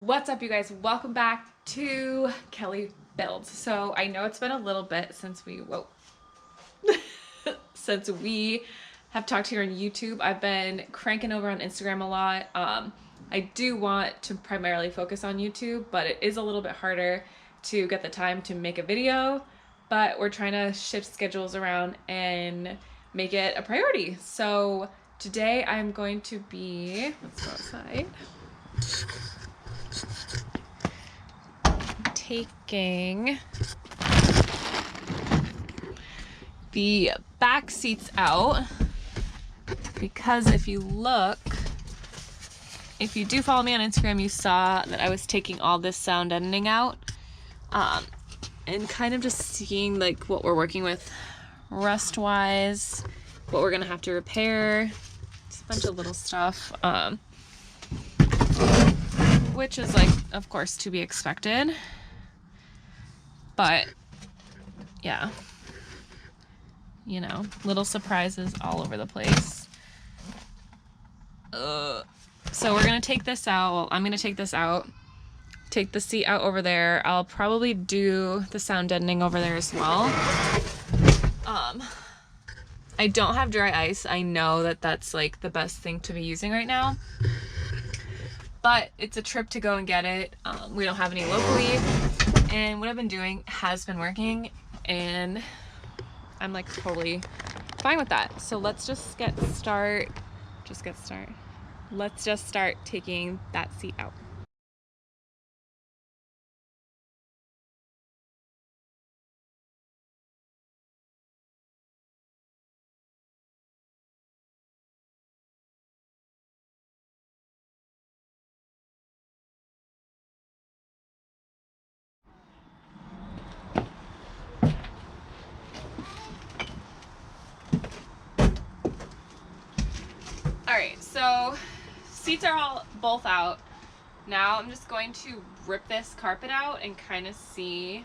What's up, you guys? Welcome back to Kelly Builds. So I know it's been a little bit since since we have talked here on YouTube. I've been cranking over on Instagram a lot. I do want to primarily focus on YouTube, but it is a little bit harder to get the time to make a video, but we're trying to shift schedules around and make it a priority. So today I'm going to be, let's go outside, taking the back seats out because if you do follow me on Instagram, you saw that I was taking all this sound deadening out and kind of just seeing like what we're working with rust wise, what we're gonna have to repair. It's a bunch of little stuff, which is like, of course, to be expected. But yeah, you know, little surprises all over the place. So we're gonna take this out. Well, I'm gonna take this out, take the seat out over there. I'll probably do the sound deadening over there as well. I don't have dry ice. I know that that's like the best thing to be using right now, but it's a trip to go and get it. We don't have any locally, and what I've been doing has been working, and I'm like totally fine with that. So let's just start taking that seat out. Alright, so seats are both out. Now I'm just going to rip this carpet out and kind of see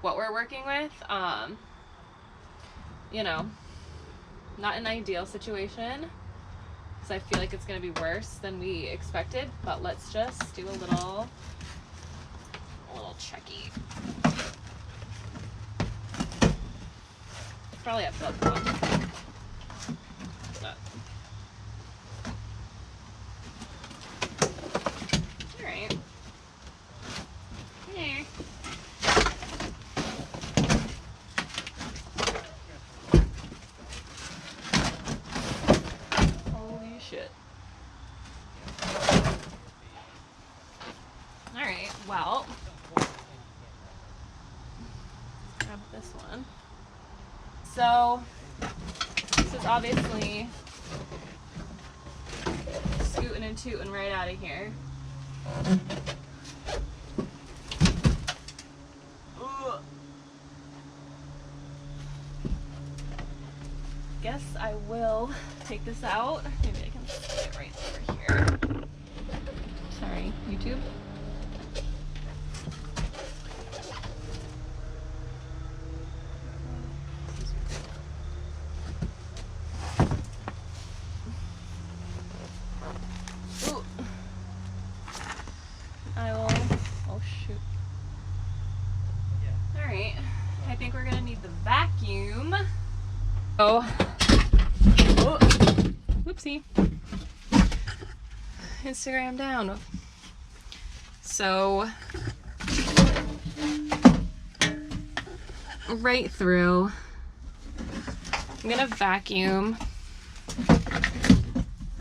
what we're working with. You know, not an ideal situation because I feel like it's going to be worse than we expected, but let's just do a little checky. Probably have both of them. Alright. Hey. Holy shit. Alright, well, grab this one. So, this is obviously scooting and tooting right out of here. Guess I will take this out. Maybe I can stick it right over here. Sorry, YouTube. Ooh. Oh shoot. Alright, I think we're gonna need the vacuum. Oh, whoopsie. Instagram down. So, right through. I'm gonna vacuum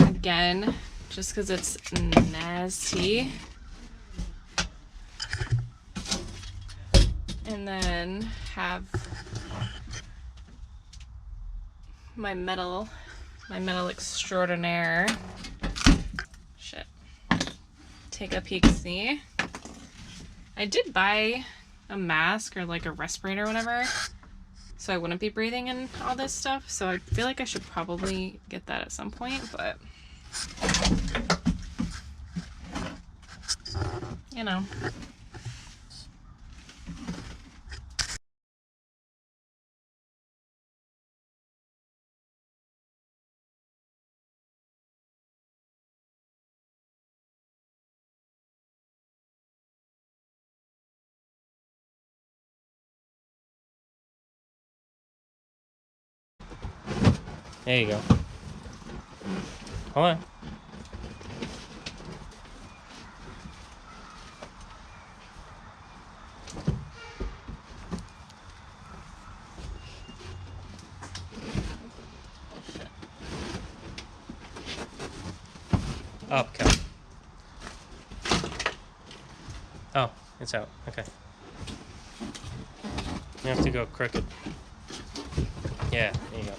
again, just because it's nasty. And then have my metal extraordinaire. Shit. Take a peek, see. I did buy a mask or like a respirator or whatever, so I wouldn't be breathing in all this stuff. So I feel like I should probably get that at some point, but you know. There you go. Hold on. Oh, okay. Oh, it's out. Okay. You have to go crooked. Yeah, there you go.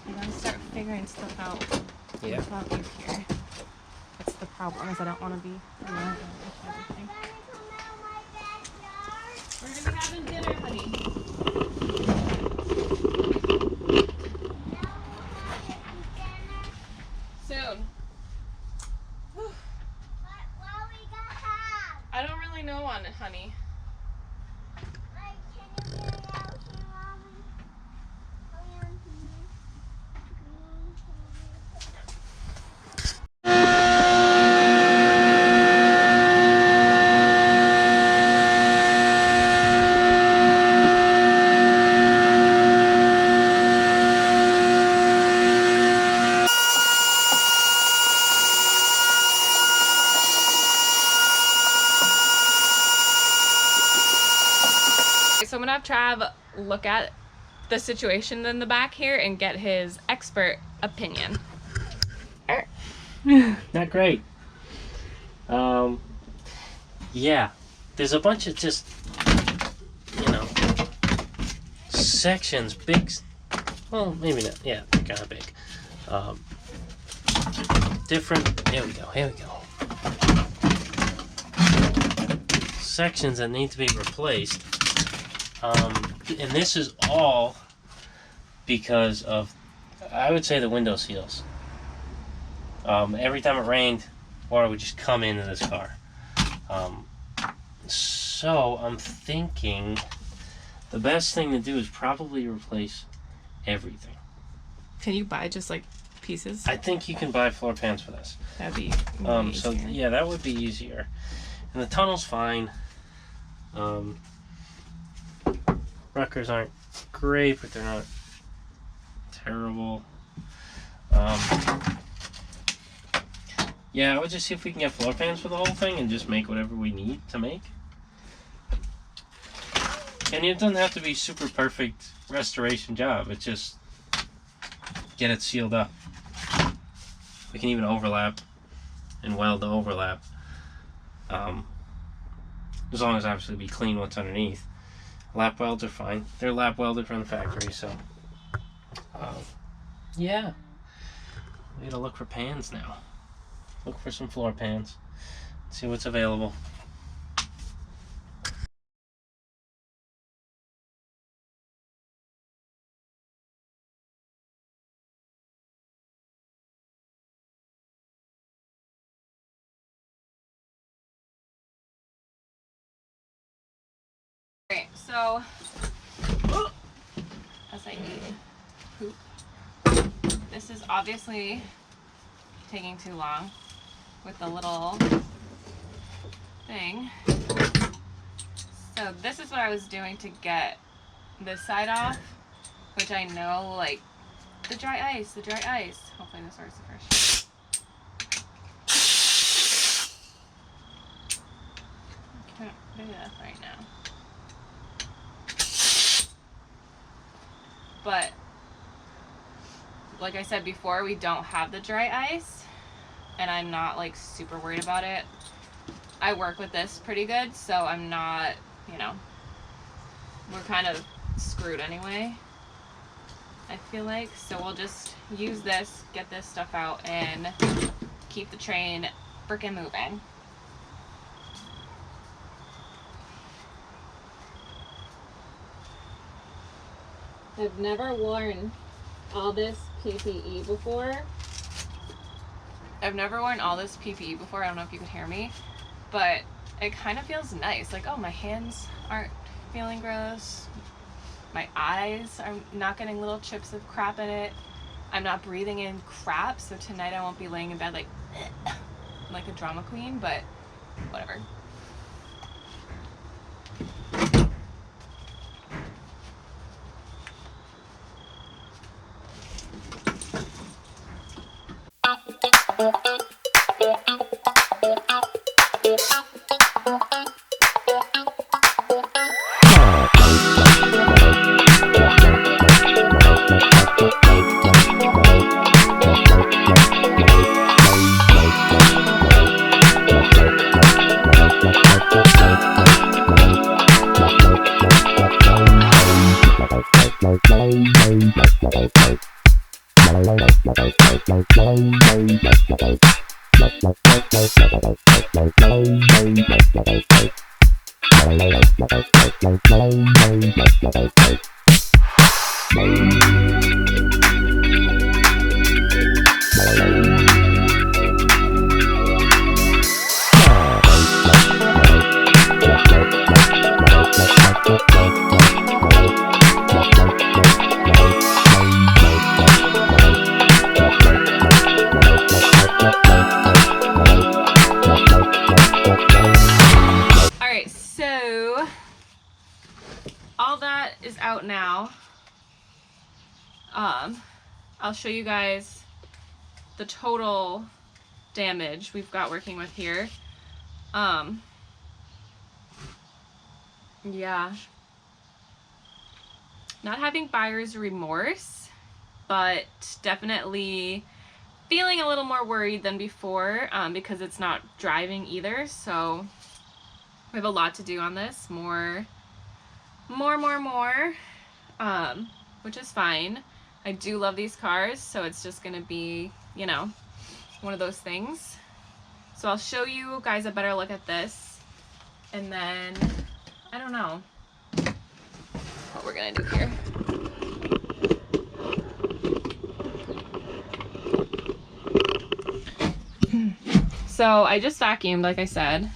You gotta start figuring stuff out. Yeah. Without you here. That's the problem, is I don't want to be alone with everything. We're gonna be having dinner, honey. Soon. I don't really know on it, honey. So I'm gonna have Trav look at the situation in the back here and get his expert opinion. Not great. Yeah, there's a bunch of just, sections, big, well, maybe not, yeah, kind of big. Different, here we go. Sections that need to be replaced. And this is all because of, I would say, the window seals. Every time it rained, water would just come into this car. So I'm thinking the best thing to do is probably replace everything. Can you buy just like pieces? I think you can buy floor pans for this. That'd be So yeah, that would be easier. And the tunnel's fine. Rockers aren't great, but they're not terrible. Yeah, I would just see if we can get floor pans for the whole thing and just make whatever we need to make. And it doesn't have to be super perfect restoration job. It's just get it sealed up. We can even overlap and weld the overlap. As long as obviously we clean what's underneath. Lap welds are fine. They're lap welded from the factory, so yeah. We gotta look for pans now. Look for some floor pans. See what's available. Alright, so as I eat poop, this is obviously taking too long with the little thing. So this is what I was doing to get this side off, which I know, like, the dry ice. Hopefully this works first. I can't do that right now. But like I said before, we don't have the dry ice, and I'm not like super worried about it. I work with this pretty good, so I'm not, we're kind of screwed anyway, I feel like. So we'll just use this, get this stuff out, and keep the train frickin' moving. I've never worn all this PPE before. I don't know if you could hear me, but it kind of feels nice. Like, oh, my hands aren't feeling gross. My eyes are not getting little chips of crap in it. I'm not breathing in crap, so tonight I won't be laying in bed like a drama queen, but whatever. Alright, so all that is out now. I'll show you guys the total damage we've got working with here. Yeah. Not having buyer's remorse, but definitely feeling a little more worried than before, because it's not driving either. So we have a lot to do on this. More, which is fine. I do love these cars, so it's just gonna be, you know, one of those things. So I'll show you guys a better look at this, and then I don't know what we're gonna do here. So I just vacuumed, like I said.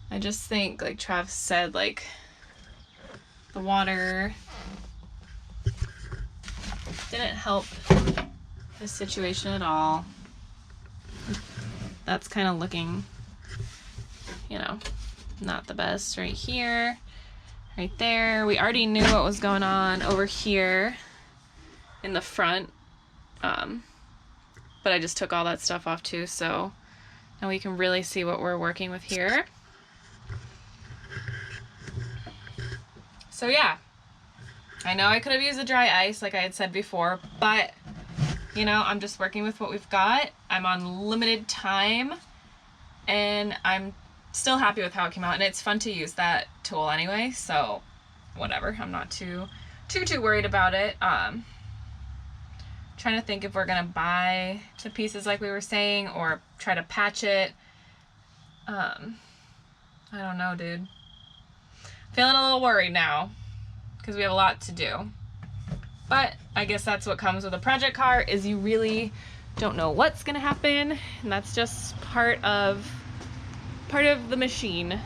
I just think, like Trav said, like the water didn't help the situation at all. That's kind of looking, you know, not the best right here, right there. We already knew what was going on over here in the front, but I just took all that stuff off too, so now we can really see what we're working with here. So yeah, I know I could have used a dry ice like I had said before, but you know, I'm just working with what we've got. I'm on limited time and I'm still happy with how it came out, and it's fun to use that tool anyway, so whatever. I'm not too worried about it. Trying to think if we're gonna buy the pieces like we were saying or try to patch it. I don't know, dude. Feeling a little worried now because we have a lot to do. But I guess that's what comes with a project car, is you really don't know what's gonna happen, and that's just part of the machine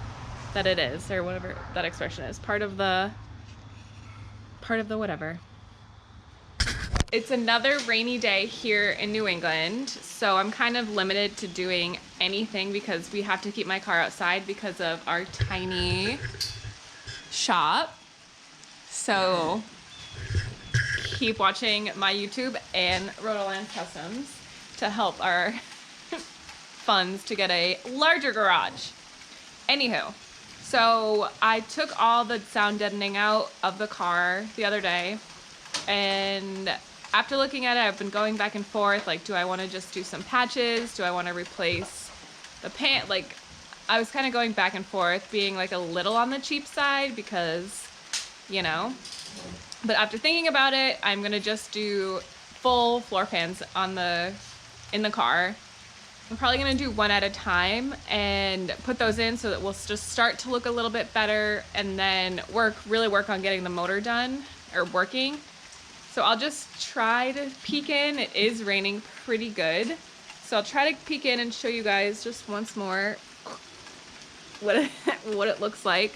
that it is, or whatever that expression is. Part of the whatever. It's another rainy day here in New England, so I'm kind of limited to doing anything because we have to keep my car outside because of our tiny shop. So keep watching my YouTube and Rotoland Customs to help our funds to get a larger garage. Anywho, so I took all the sound deadening out of the car the other day, and after looking at it, I've been going back and forth, like, do I want to just do some patches? Do I want to replace the pan? Like, I was kind of going back and forth, being like a little on the cheap side because, you know, but after thinking about it, I'm gonna just do full floor pans in the car. I'm probably gonna do one at a time and put those in so that we'll just start to look a little bit better, and then really work on getting the motor done or working. So I'll just try to peek in. It is raining pretty good, so I'll try to peek in and show you guys just once more what it looks like.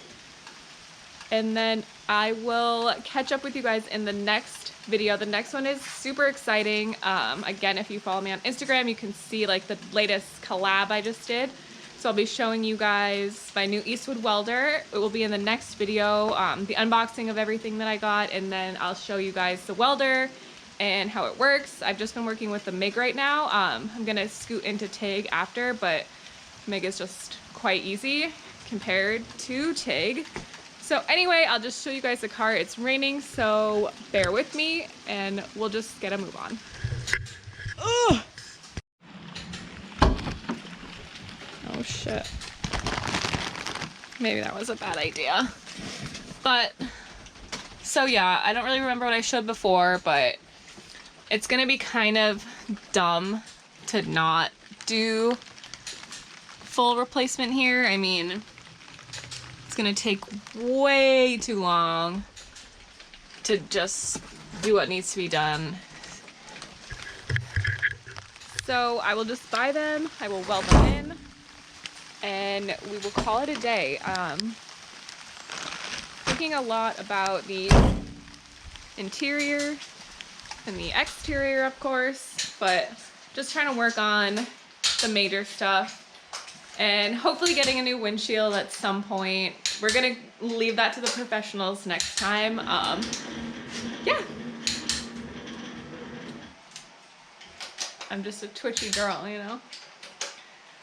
And then I will catch up with you guys in the next video. The next one is super exciting. Again, if you follow me on Instagram, you can see like the latest collab I just did. So I'll be showing you guys my new Eastwood welder. It will be in the next video, the unboxing of everything that I got, and then I'll show you guys the welder and how it works. I've just been working with the MIG right now. I'm gonna scoot into TIG after, but MIG is just quite easy compared to TIG. So anyway, I'll just show you guys the car. It's raining, so bear with me and we'll just get a move on. Ugh. Oh shit. Maybe that was a bad idea. But, so yeah, I don't really remember what I showed before, but it's gonna be kind of dumb to not do full replacement here. I mean, it's gonna take way too long to just do what needs to be done. So I will just buy them, I will weld them in, and we will call it a day. Thinking a lot about the interior and the exterior, of course, but just trying to work on the major stuff and hopefully getting a new windshield at some point. We're gonna leave that to the professionals next time. Yeah. I'm just a twitchy girl, you know?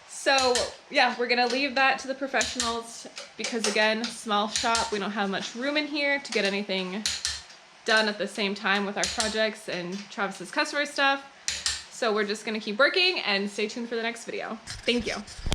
So yeah, we're gonna leave that to the professionals because again, small shop, we don't have much room in here to get anything done at the same time with our projects and Travis's customer stuff. So we're just gonna keep working and stay tuned for the next video. Thank you.